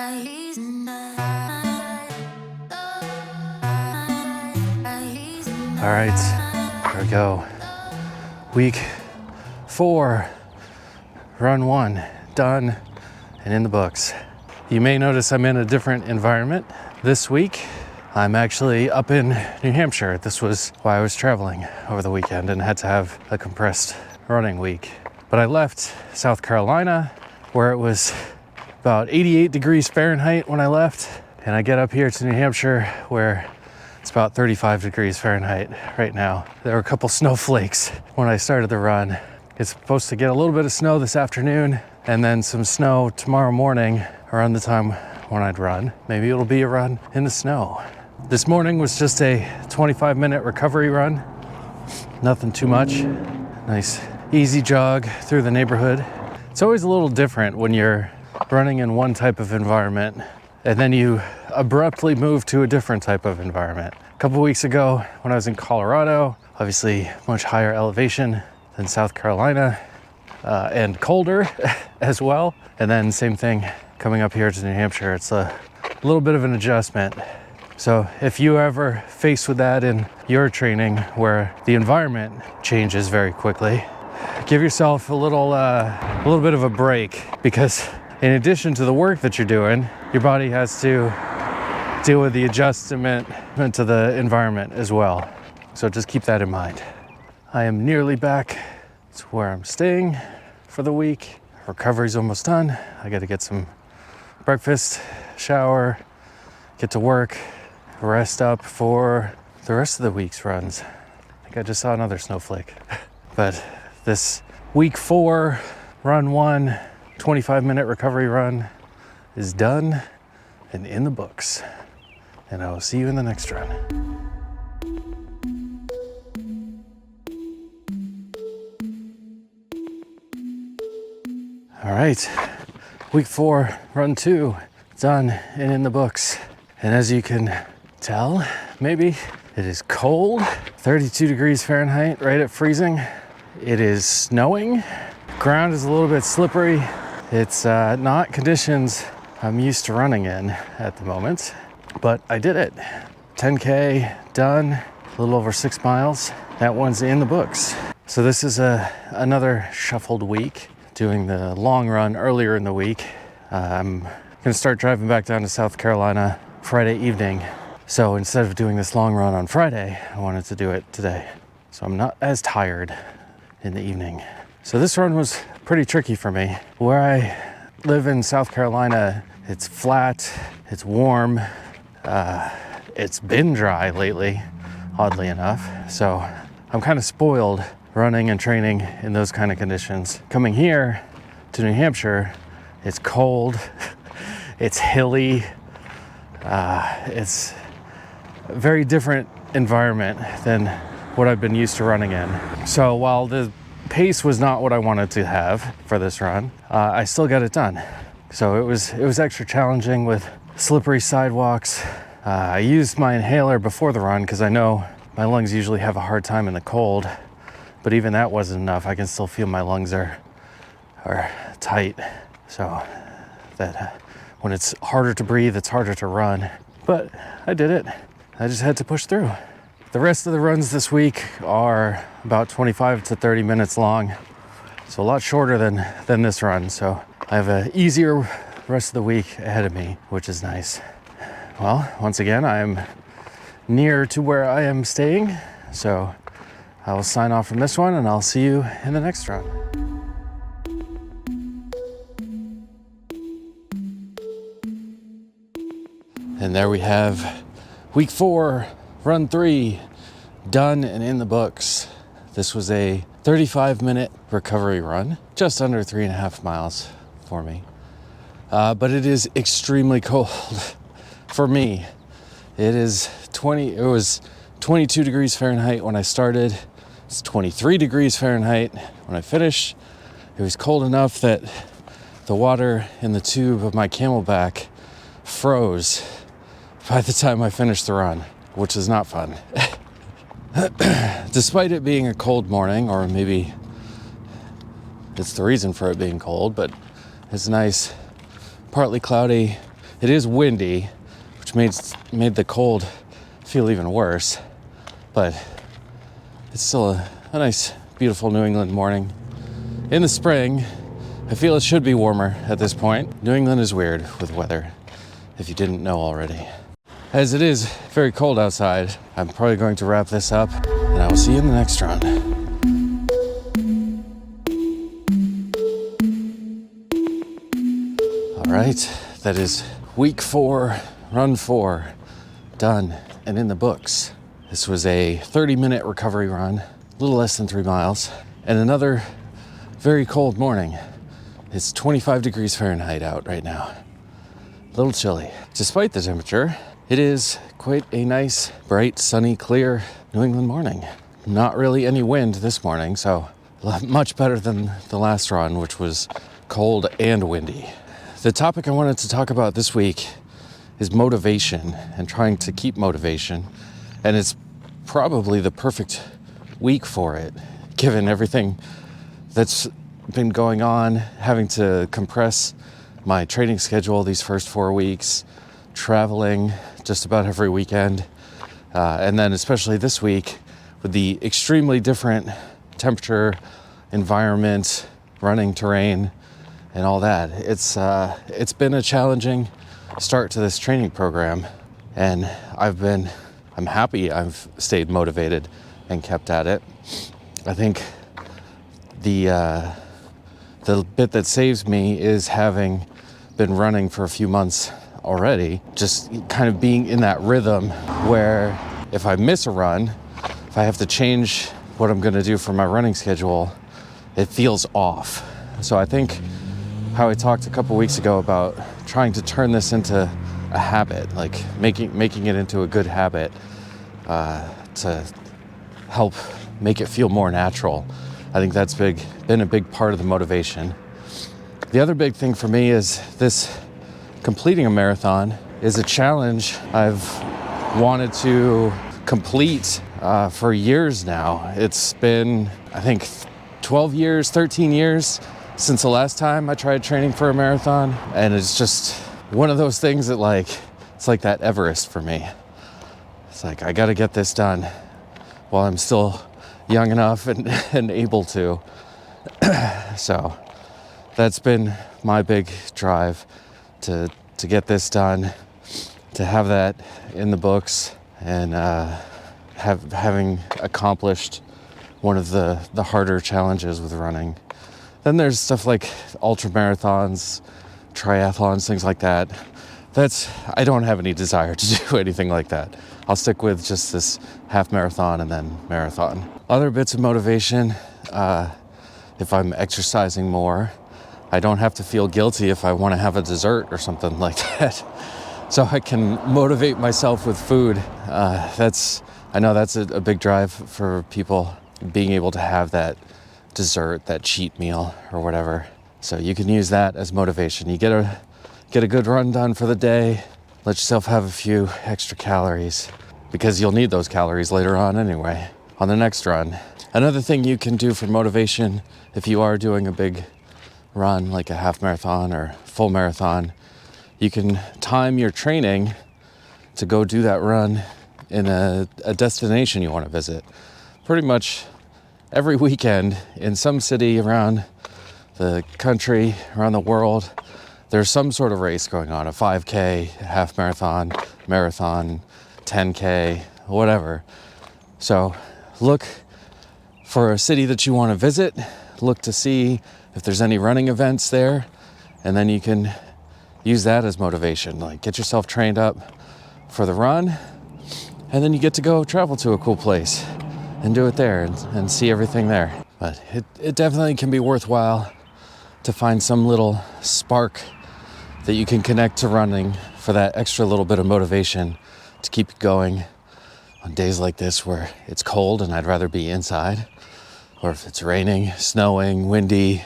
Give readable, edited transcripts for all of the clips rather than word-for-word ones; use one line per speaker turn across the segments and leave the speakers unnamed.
All right, here we go. Week 4, run 1, done and in the books. You may notice I'm in a different environment this week. I'm actually up in New Hampshire. This was why I was traveling over the weekend and had to have a compressed running week. But I left South Carolina where it was about 88 degrees Fahrenheit when I left. And I get up here to New Hampshire where it's about 35 degrees Fahrenheit right now. There were a couple snowflakes when I started the run. It's supposed to get a little bit of snow this afternoon and then some snow tomorrow morning around the time when I'd run. Maybe it'll be a run in the snow. This morning was just a 25-minute recovery run. Nothing too much. Nice, easy jog through the neighborhood. It's always a little different when you're running in one type of environment and then you abruptly move to a different type of environment. A couple weeks ago when I was in Colorado, obviously much higher elevation than South Carolina and colder as well. And then same thing coming up here to New Hampshire. It's a little bit of an adjustment. So if you ever faced with that in your training where the environment changes very quickly, give yourself a little bit of a break, because in addition to the work that you're doing, your body has to deal with the adjustment to the environment as well. So just keep that in mind. I am nearly back to where I'm staying for the week. Recovery's almost done. I got to get some breakfast, shower, get to work, rest up for the rest of the week's runs. I think I just saw another snowflake. But this week 4, run 1, 25-minute recovery run is done and in the books. And I will see you in the next run. All right, week 4, run 2, done and in the books. And as you can tell, maybe, it is cold, 32 degrees Fahrenheit, right at freezing. It is snowing. Ground is a little bit slippery. It's not conditions I'm used to running in at the moment, but I did it. 10K done, a little over 6 miles. That one's in the books. So this is another shuffled week, doing the long run earlier in the week. I'm gonna start driving back down to South Carolina Friday evening. So instead of doing this long run on Friday, I wanted to do it today. So I'm not as tired in the evening. So this run was pretty tricky for me. Where I live in South Carolina, it's flat, it's warm, it's been dry lately, oddly enough. So I'm kind of spoiled running and training in those kind of conditions. Coming here to New Hampshire, it's cold, it's hilly, it's a very different environment than what I've been used to running in. So while the pace was not what I wanted to have for this run, I still got it done. So it was extra challenging with slippery sidewalks. I used my inhaler before the run because I know my lungs usually have a hard time in the cold, but even that wasn't enough. I can still feel my lungs are tight. So that when it's harder to breathe, it's harder to run. But I did it. I just had to push through. The rest of the runs this week are about 25 to 30 minutes long. So a lot shorter than this run. So I have an easier rest of the week ahead of me, which is nice. Well, once again, I am near to where I am staying. So I will sign off from this one and I'll see you in the next run. And there we have week 4, run 3, done and in the books. This was a 35-minute recovery run, just under 3.5 miles for me. But it is extremely cold for me. It was 22 degrees Fahrenheit when I started. It's 23 degrees Fahrenheit when I finished. It was cold enough that the water in the tube of my Camelback froze by the time I finished the run, which is not fun. Despite it being a cold morning, or maybe it's the reason for it being cold, but it's nice, partly cloudy, It is windy, which made the cold feel even worse, but it's still a nice, beautiful New England morning. In the spring, I feel it should be warmer at this point. New England is weird with weather, if you didn't know already. As it is very cold outside, I'm probably going to wrap this up, and I will see you in the next run. All right, that is week 4, run 4, done and in the books. This was a 30-minute recovery run, a little less than 3 miles, and another very cold morning. It's 25 degrees Fahrenheit out right now. A little chilly. Despite the temperature, it is quite a nice, bright, sunny, clear New England morning. Not really any wind this morning, so much better than the last run, which was cold and windy. The topic I wanted to talk about this week is motivation and trying to keep motivation. And it's probably the perfect week for it, given everything that's been going on, having to compress my training schedule these first 4 weeks, traveling just about every weekend, and then especially this week with the extremely different temperature, environment, running terrain, and all that. It's been a challenging start to this training program, and I'm happy I've stayed motivated and kept at it. I think the bit that saves me is having been running for a few months already, just kind of being in that rhythm where if I miss a run, if I have to change what I'm going to do for my running schedule, it feels off. So I think how I talked a couple weeks ago about trying to turn this into a habit, like making it into a good habit, to help make it feel more natural. I think that's been a big part of the motivation. The other big thing for me is this completing a marathon is a challenge I've wanted to complete for years now. It's been, I think, 12 years, 13 years since the last time I tried training for a marathon. And it's just one of those things that it's like that Everest for me. It's like, I gotta get this done while I'm still young enough and able to. So that's been my big drive to get this done, to have that in the books, and having accomplished one of the harder challenges with running. Then there's stuff like ultra marathons, triathlons, things like that. I don't have any desire to do anything like that. I'll stick with just this half marathon and then marathon. Other bits of motivation, if I'm exercising more, I don't have to feel guilty if I want to have a dessert or something like that. So I can motivate myself with food. I know that's a big drive for people, being able to have that dessert, that cheat meal or whatever. So you can use that as motivation. You get a good run done for the day, let yourself have a few extra calories, because you'll need those calories later on anyway, on the next run. Another thing you can do for motivation, if you are doing a big run, like a half marathon or full marathon, you can time your training to go do that run in a destination you want to visit. Pretty much every weekend in some city around the country, around the world, there's some sort of race going on, a 5K, half marathon, marathon, 10K, whatever. So look for a city that you want to visit, look to see if there's any running events there, and then you can use that as motivation. Like, get yourself trained up for the run, and then you get to go travel to a cool place and do it there and see everything there. But it definitely can be worthwhile to find some little spark that you can connect to running for that extra little bit of motivation to keep going on days like this where it's cold and I'd rather be inside, or if it's raining, snowing, windy,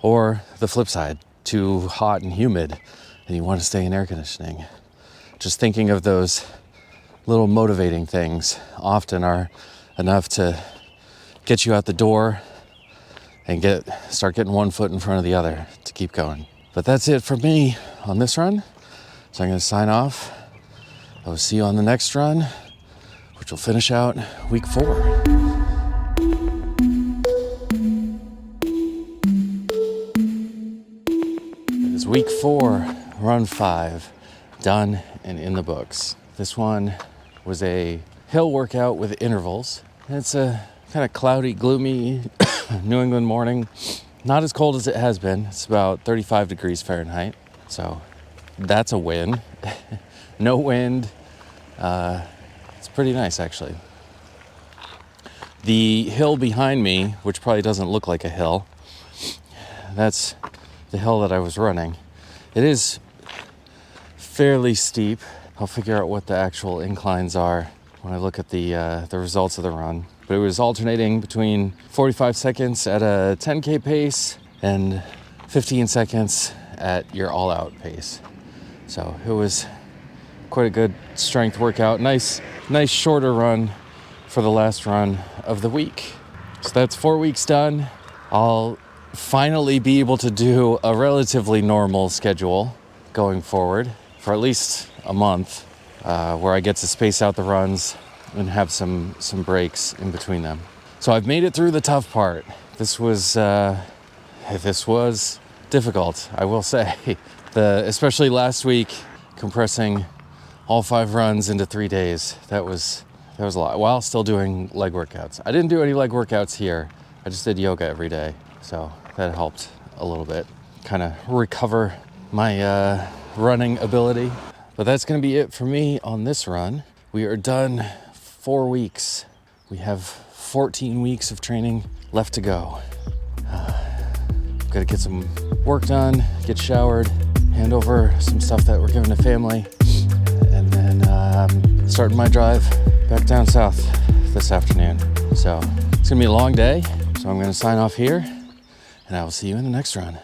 or the flip side, too hot and humid and you want to stay in air conditioning. Just thinking of those little motivating things often are enough to get you out the door and start getting one foot in front of the other to keep going. But that's it for me on this run. So I'm gonna sign off. I will see you on the next run, which will finish out week 4. It is week 4, run 5, done and in the books. This one was a hill workout with intervals. It's a kind of cloudy, gloomy New England morning. Not as cold as it has been. It's about 35 degrees Fahrenheit. So that's a win. No wind. It's pretty nice, actually. The hill behind me, which probably doesn't look like a hill, that's the hill that I was running. It is fairly steep. I'll figure out what the actual inclines are when I look at the results of the run. But it was alternating between 45 seconds at a 10K pace and 15 seconds at your all-out pace. So it was quite a good strength workout. Nice shorter run for the last run of the week. So that's 4 weeks done. I'll finally be able to do a relatively normal schedule going forward for at least a month, where I get to space out the runs and have some breaks in between them. So I've made it through the tough part. This was difficult, I will say. Especially last week, compressing all 5 runs into 3 days. That was a lot, while still doing leg workouts. I didn't do any leg workouts here. I just did yoga every day. So that helped a little bit, kind of recover my running ability. But that's gonna be it for me on this run. We are done 4 weeks. We have 14 weeks of training left to go. Gotta get some work done, get showered, hand over some stuff that we're giving to family, and then starting my drive back down south this afternoon. So it's gonna be a long day, so I'm gonna sign off here, and I will see you in the next run.